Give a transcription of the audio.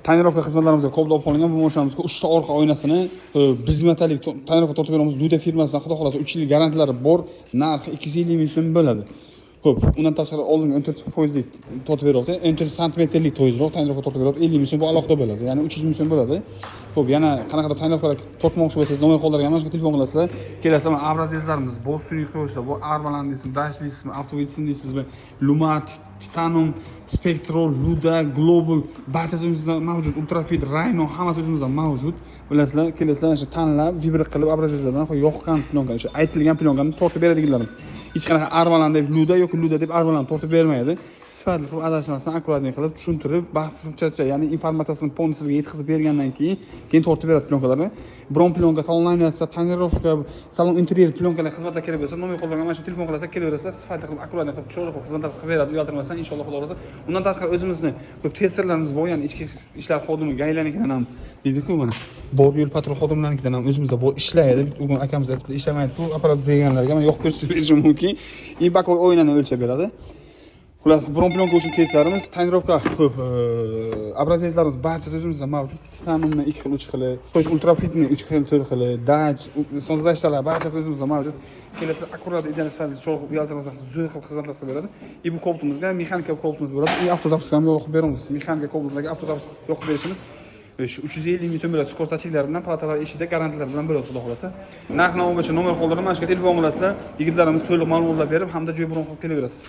tonirovka xizmatlarimizga qo'llab qolingan bu mashinamizga 3 ta orqa oynasini biz metalik tonirovka tortib beramiz. Luda firmasidan xudo xolasa 3 yillik garantilari bor. Narxi 250 ming so'm bo'ladi. Xo'p, undan tashqari oldingi 14% tortib beryapti. 14 santimetrlik to'yizroq tonirovka tortib beryapti. 50 ming so'm bu alohida bo'ladi. Ya'ni 300 ming so'm bo'ladi. Xo'p, yana qanaqadir tonirovkalar tortmoqchi bo'lsangiz, nomer qoldirgan mana shu telefon qilasizlar. Kelasizlar, abrazizlarimiz, Boston qo'yishlar, bu Arbaland deysizmi, Dash deysizmi, Avtovitsin deysizmi, Lumat, Titanum, Spectral, Luda, Global barchasi o'zimizda mavjud. Ultrafit, Rhino hammasi o'zimizda mavjud. Bilasizlar, kelasizlar, o'sha tanlab, vibra qilib abrazizlardan yoqqan plyonka, o'sha aytilgan plyonkani tortib beradiganlarimiz. Hech qanaqa Arbaland deb Luda yoki Luda deb Arbaland tortib bermaydi. Sifatli qilib adashmasdan akkuratlik qilib tushuntirib, baxtlicha, ya'ni informatsiyasini polni sizga yetkazib bergandan keyin tortib beradi plyonkalarini. Biron plyonka salon laminatsiya, tonirovka, salon interyer plyonkalar xizmatlar kerak bo'lsa, nomer qoldirgan mana shu telefon qilasizlar, kelaverasizlar, sifatli qilib akkuratlik qilib chiroyli qilib xizmatlar qilib beradi, uyaltirmasdan inshaalloh xudo xolasa. Undan tashqari o'zimizni ko'p testerlarimiz bor, ya'ni ichki ishlar xodimi gaylanikidan ham deydi-ku mana. Bor yo'l patrul xodimlarikidan ham o'zimizda bor ishlaydi. Bugun akamiz aytibdi, ishlamaydi bu apparat deganlarga mana yoqib ko'rsatib berishim mumkin. Bakoy o'yinini o'lchab beradi. Xullas, biron plyonka uchun testlarimiz, tonirovka ko'p, abrazizlarimiz barchasi o'zimizda mavjud. Titanumni 2 xil, 3 xil, Tosh Ultrafitni 3 xil, 4 xil, Dach, sonzashtalar barchasi o'zimizda mavjud. Kelasi akkurat ideal sifatli cho'g'ib uyaltirmasdan zo'r qilib xizmatlar qilib beradi. Bu koltumizga mexanika koltumimiz bo'ladi. Avtozapis ham yoqib beramiz. Mexanika koltumlarga avtozapis yoqib berishimiz 350 ming so'm bo'ladi. Skor tachiklari bilan, palatalar ichida garantiyalar bilan bo'ladi xudo xolasa. Narx-navo bo'yicha nomer qoldirib, mana shu telefon qilasizlar. Yigitlarimiz to'liq ma'lumotlar berib, hamda joy bron qilib kelaverasiz.